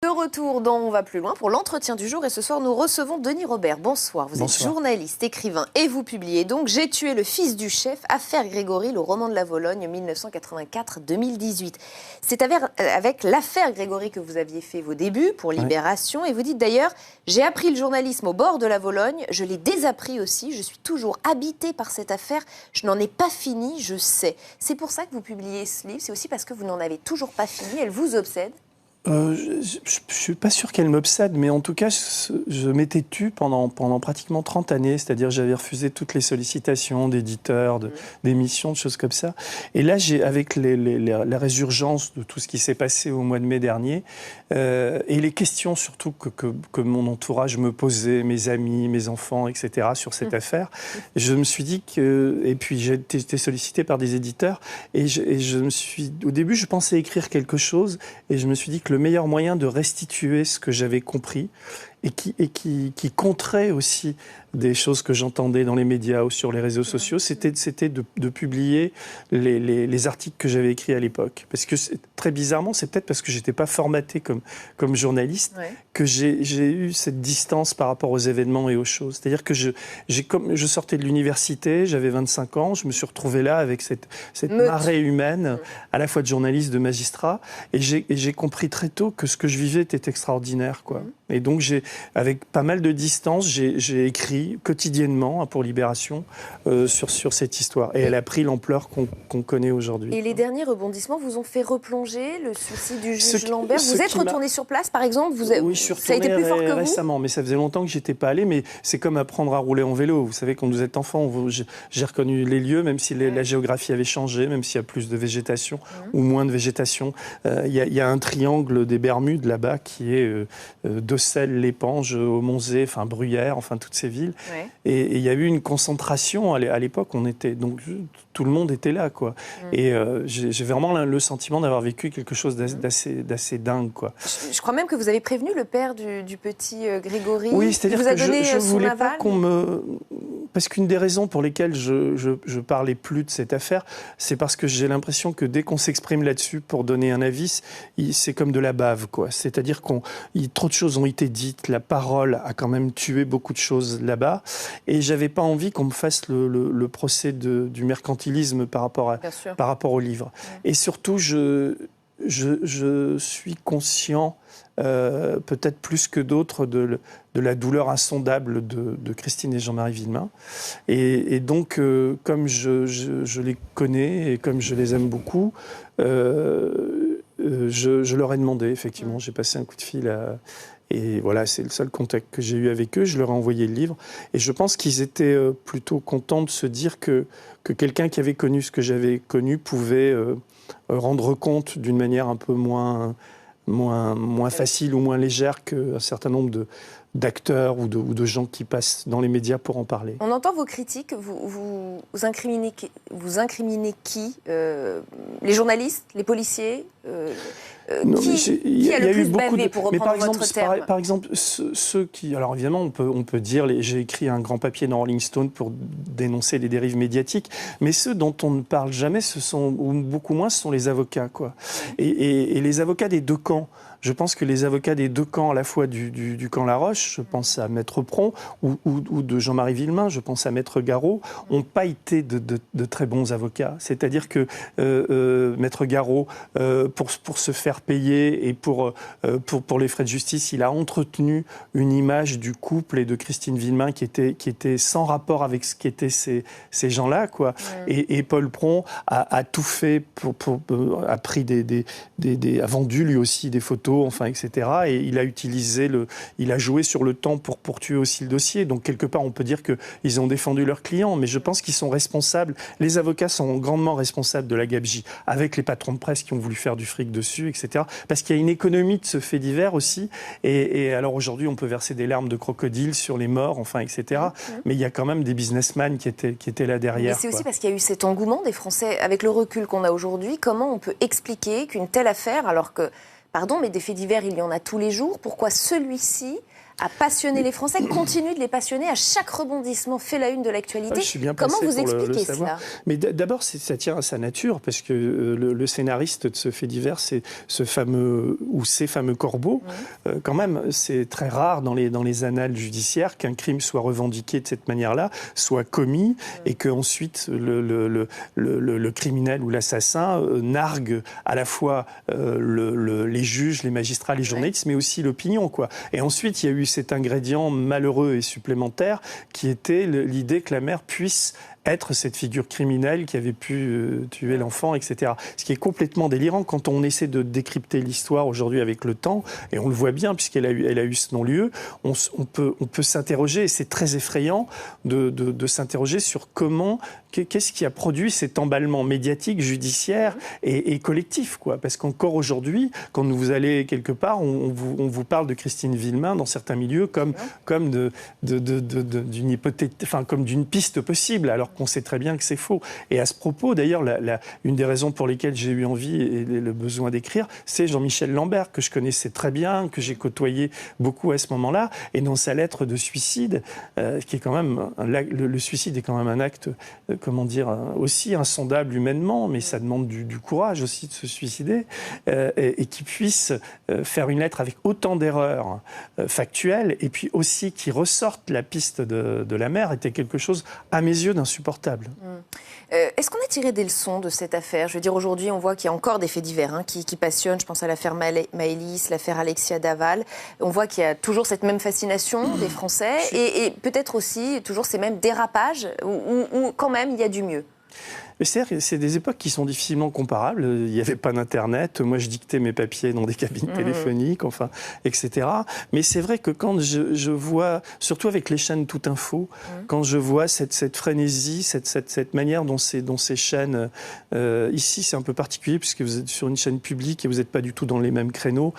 De retour dans On va plus loin pour l'entretien du jour et ce soir nous recevons Denis Robert. Bonsoir, vous êtes journaliste, écrivain et vous publiez donc J'ai tué le fils du chef, Affaire Grégory, le roman de la Vologne 1984-2018. C'est avec l'affaire Grégory que vous aviez fait vos débuts pour Libération et vous dites d'ailleurs j'ai appris le journalisme au bord de la Vologne, je l'ai désappris aussi, je suis toujours habité par cette affaire, je n'en ai pas fini, je sais. C'est pour ça que vous publiez ce livre, c'est aussi parce que vous n'en avez toujours pas fini, elle vous obsède. Je ne suis pas sûr qu'elle m'obsède, mais en tout cas, je m'étais tu pendant pratiquement 30 années, c'est-à-dire j'avais refusé toutes les sollicitations d'éditeurs, d'émissions, de choses comme ça. Et là, avec la résurgence de tout ce qui s'est passé au mois de mai dernier, et les questions surtout que mon entourage me posait, mes amis, mes enfants, etc., sur cette affaire, je me suis dit que... Et puis j'ai été sollicité par des éditeurs, et je me suis... Au début, je pensais écrire quelque chose, et je me suis dit que le meilleur moyen de restituer ce que j'avais compris et qui contrait aussi des choses que j'entendais dans les médias ou sur les réseaux sociaux, c'était de publier les articles que j'avais écrits à l'époque. Parce que très bizarrement, c'est peut-être parce que j'étais pas formaté comme journaliste que j'ai eu cette distance par rapport aux événements et aux choses. C'est-à-dire que je sortais de l'université, j'avais 25 ans, je me suis retrouvé là avec cette marée humaine, à la fois de journaliste, de magistrat, et j'ai compris très tôt que ce que je vivais était extraordinaire, quoi. Et donc, avec pas mal de distance, j'ai écrit quotidiennement pour Libération sur cette histoire. Et elle a pris l'ampleur qu'on connaît aujourd'hui. Et les derniers rebondissements vous ont fait replonger le suicide du juge Lambert. Vous êtes retourné sur place, par exemple? Oui, je suis retourné ça a été plus fort que vous récemment, mais ça faisait longtemps que j'étais pas allé. Mais c'est comme apprendre à rouler en vélo. Vous savez, quand vous êtes enfant, j'ai reconnu les lieux, même si la géographie avait changé, même s'il y a plus de végétation ou moins de végétation. Il y a un triangle des Bermudes là-bas qui est Decelles, Lépange, Monzé, enfin Bruyères, enfin toutes ces villes. Et il y a eu une concentration à l'époque. Donc tout le monde était là, quoi. Et j'ai vraiment le sentiment d'avoir vécu quelque chose d'assez dingue, quoi. Je crois même que vous avez prévenu le père du petit Grégory. Oui, c'est-à-dire que je ne voulais aval, pas qu'on me... Parce qu'une des raisons pour lesquelles je parlais plus de cette affaire, c'est parce que j'ai l'impression que dès qu'on s'exprime là-dessus pour donner un avis, c'est comme de la bave, quoi. C'est-à-dire trop de choses ont été dites, la parole a quand même tué beaucoup de choses là-bas, et j'avais pas envie qu'on me fasse le procès du mercantilisme par rapport au livre. Et surtout, je suis conscient, peut-être plus que d'autres, de la douleur insondable de Christine et Jean-Marie Villemain. Et donc, comme je les connais et comme je les aime beaucoup, je leur ai demandé, effectivement, j'ai passé un coup de fil et voilà, c'est le seul contact que j'ai eu avec eux. Je leur ai envoyé le livre. Et je pense qu'ils étaient plutôt contents de se dire que quelqu'un qui avait connu ce que j'avais connu pouvait rendre compte d'une manière un peu moins facile ou moins légère qu'un certain nombre d'acteurs ou de gens qui passent dans les médias pour en parler. On entend vos critiques, vous incriminez qui les journalistes, les policiers qui a le plus bavé, pour reprendre votre terme? Par exemple, ceux qui... Alors évidemment, on peut dire... J'ai écrit un grand papier dans Rolling Stone pour dénoncer les dérives médiatiques, mais ceux dont on ne parle jamais, ou beaucoup moins, ce sont les avocats, quoi. Et les avocats des deux camps. Je pense que les avocats des deux camps, à la fois du camp Laroche, je pense à Maître Pron, ou de Jean-Marie Villemain, je pense à Maître Garot, n'ont pas été de très bons avocats. C'est-à-dire que Maître Garot, pour se faire payer et pour les frais de justice, il a entretenu une image du couple et de Christine Villemain qui était sans rapport avec ce qu'étaient ces gens-là, quoi. Et Paul Pron a tout fait a pris a vendu lui aussi des photos, enfin, etc. Et il a joué sur le temps pour tuer aussi le dossier. Donc, quelque part, on peut dire qu'ils ont défendu leurs clients, mais je pense qu'ils sont responsables. Les avocats sont grandement responsables de la gabegie, avec les patrons de presse qui ont voulu faire du fric dessus, etc. Parce qu'il y a une économie de ce fait divers aussi. Et alors, aujourd'hui, on peut verser des larmes de crocodile sur les morts, enfin, etc. Mais il y a quand même des businessmen qui étaient là derrière. Mais c'est aussi parce qu'il y a eu cet engouement des Français. Avec le recul qu'on a aujourd'hui, comment on peut expliquer qu'une telle affaire, alors que... Pardon, mais des faits divers, il y en a tous les jours. Pourquoi celui-ci a passionné les Français, continue de les passionner. À chaque rebondissement fait la une de l'actualité. Comment vous expliquez cela? Mais d'abord, ça tient à sa nature, parce que le scénariste de ce fait divers, c'est ce fameux, ou ces fameux corbeaux. Quand même, c'est très rare dans les annales judiciaires qu'un crime soit revendiqué de cette manière-là, soit commis, et qu'ensuite le criminel ou l'assassin nargue à la fois les juges, les magistrats, les journalistes, mais aussi l'opinion, quoi. Et ensuite, il y a eu cet ingrédient malheureux et supplémentaire qui était l'idée que la mère puisse être cette figure criminelle qui avait pu tuer l'enfant, etc. Ce qui est complètement délirant quand on essaie de décrypter l'histoire aujourd'hui avec le temps, et on le voit bien puisqu'elle a eu ce non-lieu, on peut s'interroger, et c'est très effrayant de s'interroger sur qu'est-ce qui a produit cet emballement médiatique, judiciaire et collectif, quoi. Parce qu'encore aujourd'hui, quand vous allez quelque part, on vous parle de Christine Villemain dans certains milieux comme d'une hypothèse, enfin comme d'une piste possible, alors qu'on sait très bien que c'est faux. Et à ce propos, d'ailleurs, une des raisons pour lesquelles j'ai eu envie et le besoin d'écrire, c'est Jean-Michel Lambert, que je connaissais très bien, que j'ai côtoyé beaucoup à ce moment-là, et dans sa lettre de suicide, qui est quand même le suicide est quand même un acte, comment dire, aussi insondable humainement, mais ça demande du courage aussi de se suicider, et qui puisse faire une lettre avec autant d'erreurs factuelles, et puis aussi qui ressorte la piste de la mère, était quelque chose, à mes yeux, d'insupportable. Est-ce qu'on a tiré des leçons de cette affaire? Je veux dire, aujourd'hui, on voit qu'il y a encore des faits divers qui passionnent. Je pense à l'affaire Maëlys, l'affaire Alexia Daval. On voit qu'il y a toujours cette même fascination des Français et peut-être aussi toujours ces mêmes dérapages où quand même il y a du mieux. Mais c'est des époques qui sont difficilement comparables. Il n'y avait pas d'Internet. Moi, je dictais mes papiers dans des cabines téléphoniques, enfin, etc. Mais c'est vrai que quand je vois, surtout avec les chaînes Tout Info, quand je vois cette frénésie, cette manière dont ces chaînes... ici, c'est un peu particulier puisque vous êtes sur une chaîne publique et vous n'êtes pas du tout dans les mêmes créneaux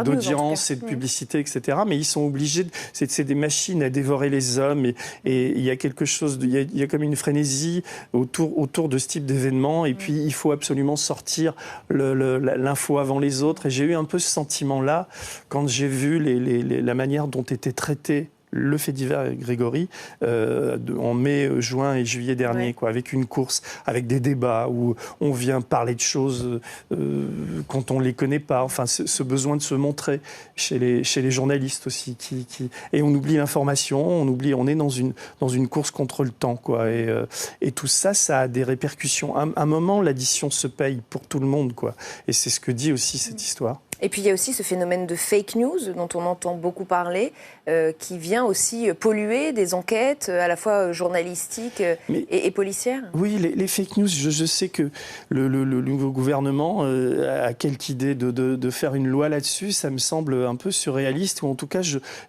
d'audience et de publicité, etc. Mais ils sont obligés... C'est des machines à dévorer les hommes et il y a quelque chose... Il y a comme une frénésie autour de ce type d'événement, et puis il faut absolument sortir l'info avant les autres. Et j'ai eu un peu ce sentiment-là quand j'ai vu la manière dont était traité le fait divers Grégory en mai, juin et juillet dernier, quoi, avec une course, avec des débats où on vient parler de choses quand on ne les connaît pas. Enfin, ce besoin de se montrer chez les journalistes aussi, et on oublie l'information, on est dans une course contre le temps, quoi. Et tout ça, ça a des répercussions. À un moment, l'addition se paye pour tout le monde, quoi. Et c'est ce que dit aussi cette histoire. Et puis il y a aussi ce phénomène de fake news dont on entend beaucoup parler, qui vient aussi polluer des enquêtes à la fois journalistiques et policières. Oui, les fake news, je sais que le nouveau gouvernement a quelque idée de faire une loi là-dessus. Ça me semble un peu surréaliste, ou en tout cas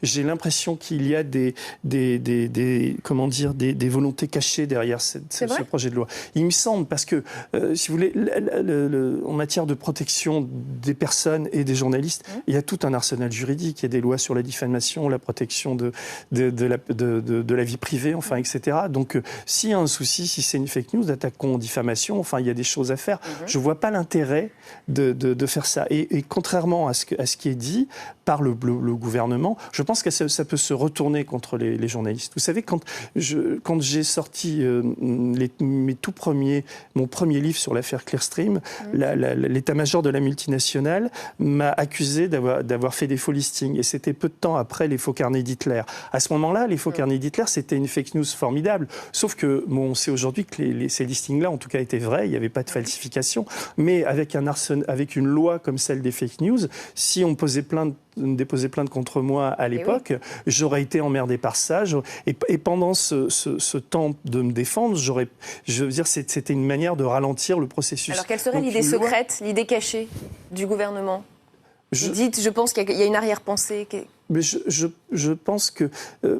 j'ai l'impression qu'il y a des volontés cachées derrière ce projet de loi. Il me semble, parce que si vous voulez, en matière de protection des personnes et des journalistes, il y a tout un arsenal juridique. Il y a des lois sur la diffamation, la protection de la vie privée, enfin, etc. Donc, s'il y a un souci, si c'est une fake news, attaquons diffamation, enfin, il y a des choses à faire. Je ne vois pas l'intérêt de faire ça. Et contrairement à ce qui est dit par le gouvernement, je pense que ça peut se retourner contre les journalistes. Vous savez, quand j'ai sorti mon premier livre sur l'affaire Clearstream, l'état-major de la multinationale m'a accusé d'avoir fait des faux listings. Et c'était peu de temps après les faux carnets d'Hitler. À ce moment-là, les faux carnets d'Hitler, c'était une fake news formidable. Sauf que, on sait aujourd'hui que ces listings-là, en tout cas, étaient vrais. Il n'y avait pas de falsification. Mais avec une loi comme celle des fake news, si on déposait plainte contre moi à l'époque, j'aurais été emmerdé par ça. Et pendant ce temps de me défendre, je veux dire, c'était une manière de ralentir le processus. Alors, quelle serait l'idée secrète, l'idée cachée du gouvernement? Je pense qu'il y a une arrière-pensée. Mais je pense que,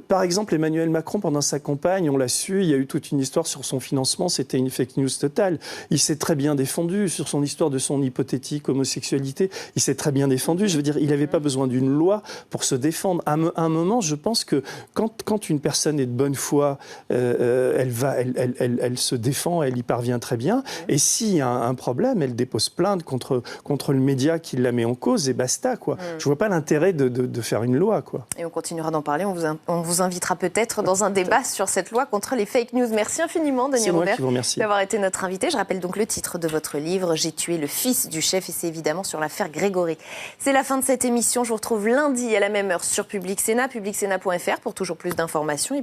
par exemple, Emmanuel Macron, pendant sa campagne, on l'a su, il y a eu toute une histoire sur son financement, c'était une fake news totale. Il s'est très bien défendu sur son histoire de son hypothétique homosexualité. Il s'est très bien défendu. Je veux dire, il n'avait pas besoin d'une loi pour se défendre. À un moment, je pense que quand une personne est de bonne foi, elle se défend, elle y parvient très bien. Et s'il y a un problème, elle dépose plainte contre le média qui la met en cause et basta, quoi. Je vois pas l'intérêt de faire une une loi, quoi. Et on continuera d'en parler. On vous invitera peut-être dans un débat sur cette loi contre les fake news. Merci infiniment, Denis Robert, d'avoir été notre invité. Je rappelle donc le titre de votre livre, J'ai tué le fils du chef, et c'est évidemment sur l'affaire Grégory. C'est la fin de cette émission. Je vous retrouve lundi à la même heure sur Public Sénat, publicsena.fr pour toujours plus d'informations. Et puis